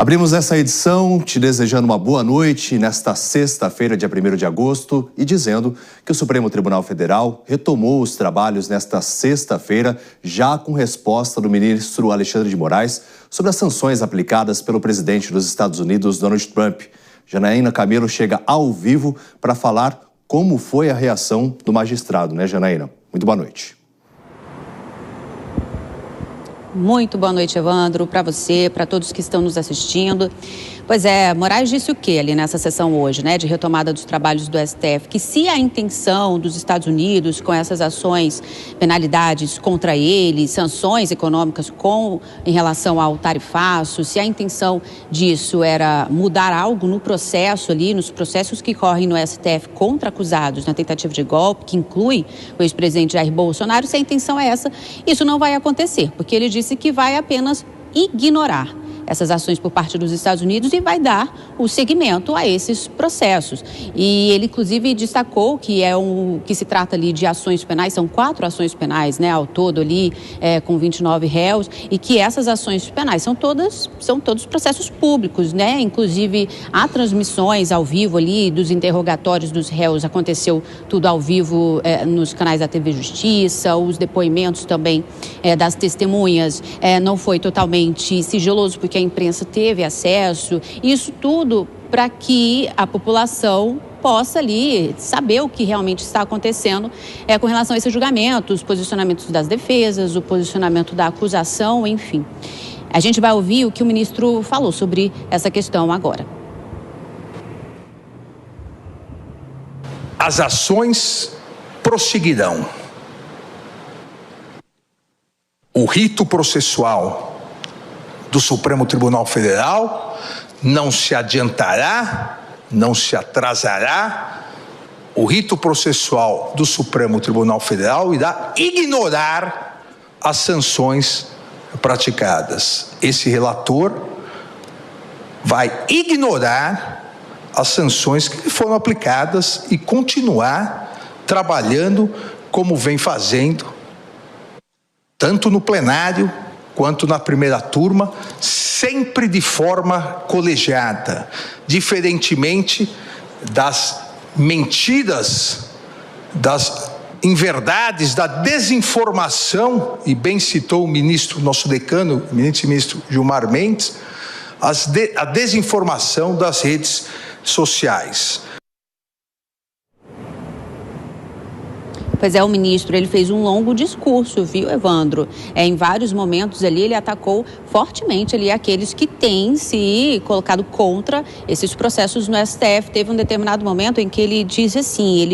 Abrimos essa edição te desejando uma boa noite nesta sexta-feira, dia 1º de agosto, e dizendo que o Supremo Tribunal Federal retomou os trabalhos nesta sexta-feira, já com resposta do ministro Alexandre de Moraes sobre as sanções aplicadas pelo presidente dos Estados Unidos, Donald Trump. Janaína Camelo chega ao vivo para falar como foi a reação do magistrado, né, Janaína? Muito boa noite. Muito boa noite, Evandro, para você, para todos que estão nos assistindo. Pois é, Moraes disse o quê ali nessa sessão hoje, né, de retomada dos trabalhos do STF? Que se a intenção dos Estados Unidos com essas ações, penalidades contra ele, sanções econômicas em relação ao tarifaço, se a intenção disso era mudar algo no processo ali, nos processos que correm no STF contra acusados na tentativa de golpe, que inclui o ex-presidente Jair Bolsonaro, se a intenção é essa, isso não vai acontecer, porque ele disse que vai apenas ignorar essas ações por parte dos Estados Unidos e vai dar o seguimento a esses processos. E ele, inclusive, destacou que que se trata ali de ações penais, são 4 ações penais, né, ao todo ali, com 29 réus, e que essas ações penais são todos processos públicos, né, inclusive há transmissões ao vivo ali dos interrogatórios dos réus, aconteceu tudo ao vivo nos canais da TV Justiça, os depoimentos também das testemunhas não foi totalmente sigiloso, porque a imprensa teve acesso, isso tudo para que a população possa ali saber o que realmente está acontecendo com relação a esse julgamento, os posicionamentos das defesas, o posicionamento da acusação, enfim. A gente vai ouvir o que o ministro falou sobre essa questão agora. As ações prosseguirão. O rito processual do Supremo Tribunal Federal não se adiantará, não se atrasará. O rito processual do Supremo Tribunal Federal irá ignorar as sanções praticadas. Esse relator vai ignorar as sanções que foram aplicadas e continuar trabalhando como vem fazendo, tanto no plenário quanto na primeira turma, sempre de forma colegiada, diferentemente das mentiras, das inverdades, da desinformação, e bem citou o ministro, nosso decano, o ministro Gilmar Mendes, a desinformação das redes sociais. Pois é, o ministro, ele fez um longo discurso, viu, Evandro? Em vários momentos ali, ele atacou fortemente ali aqueles que têm se colocado contra esses processos no STF. Teve um determinado momento em que ele disse assim,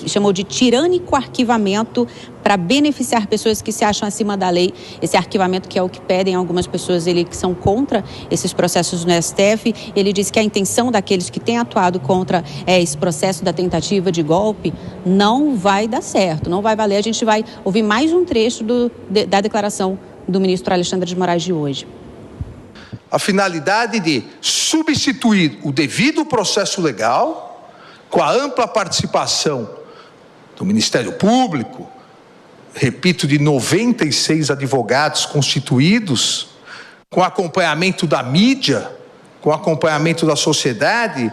chamou de tirânico arquivamento para beneficiar pessoas que se acham acima da lei. Esse arquivamento que é o que pedem algumas pessoas que são contra esses processos no STF. Ele disse que a intenção daqueles que têm atuado contra esse processo da tentativa de golpe não vai dar certo, não vai valer. A gente vai ouvir mais um trecho da declaração do ministro Alexandre de Moraes de hoje. A finalidade de substituir o devido processo legal com a ampla participação do Ministério Público, repito, de 96 advogados constituídos, com acompanhamento da mídia, com acompanhamento da sociedade,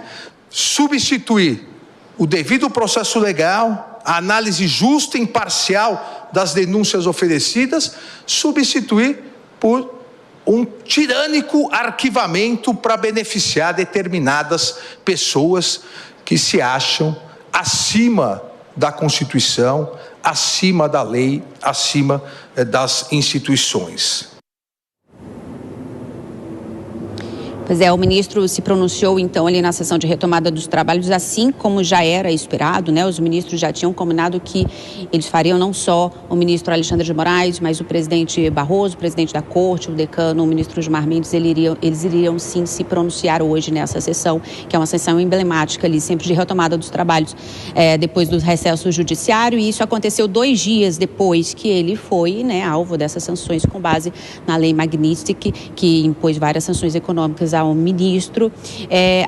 substituir o devido processo legal, a análise justa e imparcial das denúncias oferecidas, substituir por um tirânico arquivamento para beneficiar determinadas pessoas que se acham acima da Constituição, acima da lei, acima das instituições. Pois é, o ministro se pronunciou então ali na sessão de retomada dos trabalhos, assim como já era esperado, né? Os ministros já tinham combinado que eles fariam não só o ministro Alexandre de Moraes, mas o presidente Barroso, o presidente da Corte, o decano, o ministro Gilmar Mendes, eles iriam sim se pronunciar hoje nessa sessão, que é uma sessão emblemática ali, sempre de retomada dos trabalhos depois do recesso judiciário, e isso aconteceu 2 dias depois que ele foi, né, alvo dessas sanções com base na lei Magnitsky, que impôs várias sanções econômicas ao ministro.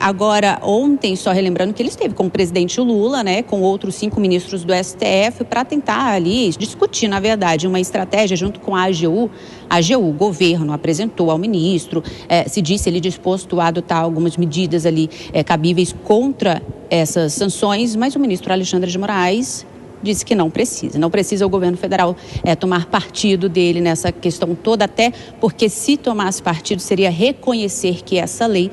Agora, ontem, só relembrando que ele esteve com o presidente Lula, né, com outros 5 ministros do STF, para tentar ali discutir, na verdade, uma estratégia junto com a AGU. A AGU, o governo, apresentou ao ministro, se disse ele disposto a adotar algumas medidas ali cabíveis contra essas sanções, mas o ministro Alexandre de Moraes disse que não precisa o governo federal tomar partido dele nessa questão toda, até porque se tomasse partido seria reconhecer que essa lei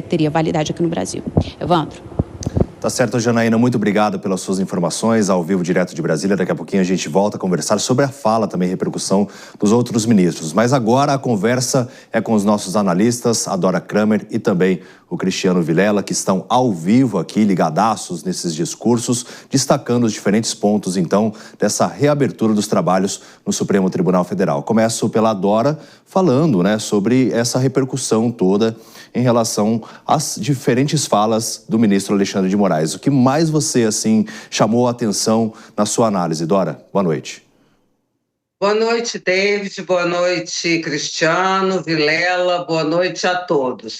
teria validade aqui no Brasil. Evandro. Tá certo, Janaína, muito obrigado pelas suas informações, ao vivo, direto de Brasília. Daqui a pouquinho a gente volta a conversar sobre a fala, também repercussão dos outros ministros. Mas agora a conversa é com os nossos analistas, a Dora Kramer e também o Cristiano Vilela, que estão ao vivo aqui, ligadaços nesses discursos, destacando os diferentes pontos, então, dessa reabertura dos trabalhos no Supremo Tribunal Federal. Começo pela Dora, falando, né, sobre essa repercussão toda em relação às diferentes falas do ministro Alexandre de Moraes. O que mais você, assim, chamou a atenção na sua análise? Dora, boa noite. Boa noite, David. Boa noite, Cristiano, Vilela. Boa noite a todos.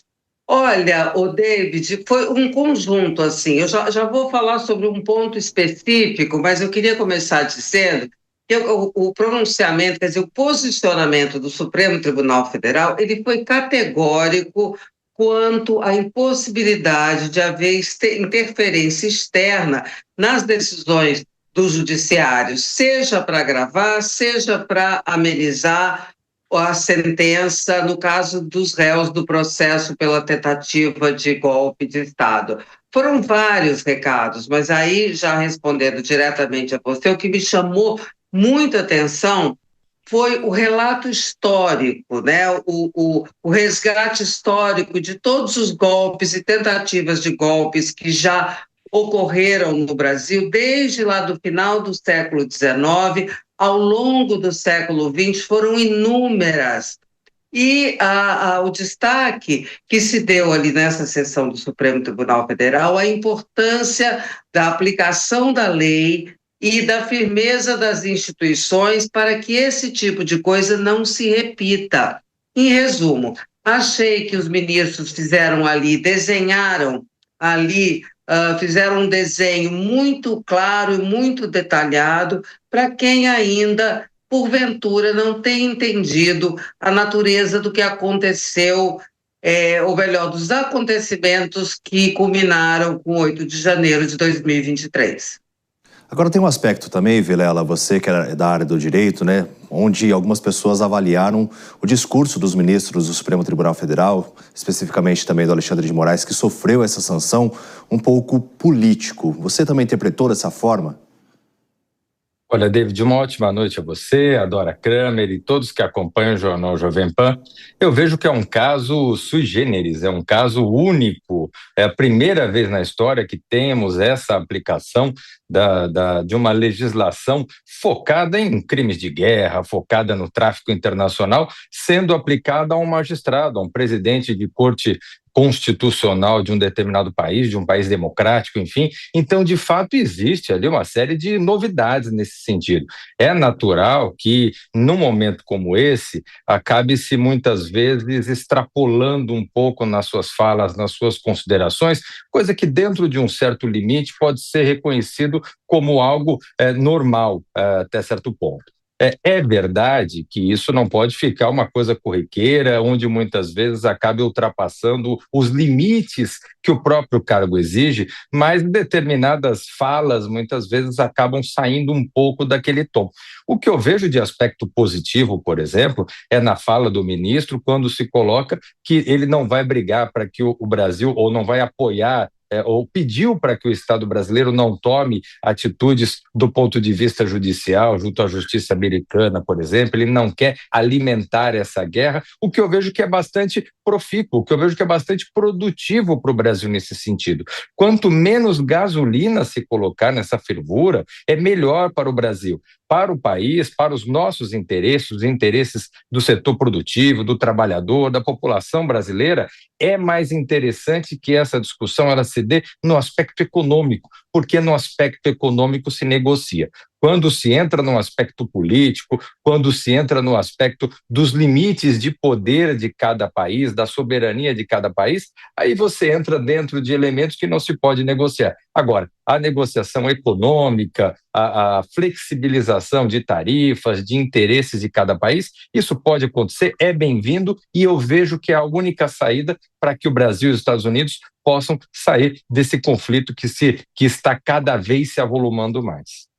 Olha, o David, foi um conjunto, assim. Eu já vou falar sobre um ponto específico, mas eu queria começar dizendo que o pronunciamento, quer dizer, o posicionamento do Supremo Tribunal Federal, ele foi categórico quanto à impossibilidade de haver interferência externa nas decisões do judiciário, seja para agravar, seja para amenizar a sentença no caso dos réus do processo pela tentativa de golpe de Estado. Foram vários recados, mas aí, já respondendo diretamente a você, o que me chamou muita atenção foi o relato histórico, né? o resgate histórico de todos os golpes e tentativas de golpes que já ocorreram no Brasil, desde lá do final do século XIX, ao longo do século XX, foram inúmeras. E o destaque que se deu ali nessa sessão do Supremo Tribunal Federal, a importância da aplicação da lei e da firmeza das instituições para que esse tipo de coisa não se repita. Em resumo, achei que os ministros fizeram um desenho muito claro e muito detalhado para quem ainda, porventura, não tem entendido a natureza do que aconteceu, ou melhor, dos acontecimentos que culminaram com 8 de janeiro de 2023. Agora tem um aspecto também, Vilela, você que é da área do direito, né, onde algumas pessoas avaliaram o discurso dos ministros do Supremo Tribunal Federal, especificamente também do Alexandre de Moraes, que sofreu essa sanção, um pouco político. Você também interpretou dessa forma? Olha, David, uma ótima noite a você, a Dora Kramer e todos que acompanham o Jornal Jovem Pan. Eu vejo que é um caso sui generis, é um caso único. É a primeira vez na história que temos essa aplicação de uma legislação focada em crimes de guerra, focada no tráfico internacional, sendo aplicada a um magistrado, a um presidente de corte constitucional de um determinado país, de um país democrático, enfim. Então, de fato, existe ali uma série de novidades nesse sentido. É natural que, num momento como esse, acabe-se muitas vezes extrapolando um pouco nas suas falas, nas suas considerações, coisa que dentro de um certo limite pode ser reconhecido como algo normal até certo ponto. É verdade que isso não pode ficar uma coisa corriqueira, onde muitas vezes acaba ultrapassando os limites que o próprio cargo exige, mas determinadas falas muitas vezes acabam saindo um pouco daquele tom. O que eu vejo de aspecto positivo, por exemplo, é na fala do ministro, quando se coloca que ele não vai brigar para que o Brasil, ou não vai apoiar, ou pediu para que o Estado brasileiro não tome atitudes do ponto de vista judicial, junto à justiça americana, por exemplo. Ele não quer alimentar essa guerra, o que eu vejo que é bastante profícuo, o que eu vejo que é bastante produtivo para o Brasil nesse sentido. Quanto menos gasolina se colocar nessa fervura, é melhor para o Brasil, para o país, para os nossos interesses, os interesses do setor produtivo, do trabalhador, da população brasileira. É mais interessante que essa discussão ela se dê no aspecto econômico, porque no aspecto econômico se negocia. quando se entra no aspecto político, quando se entra no aspecto dos limites de poder de cada país, da soberania de cada país, aí você entra dentro de elementos que não se pode negociar. Agora, a negociação econômica, a flexibilização de tarifas, de interesses de cada país, isso pode acontecer, é bem-vindo, e eu vejo que é a única saída para que o Brasil e os Estados Unidos possam sair desse conflito que está cada vez se avolumando mais.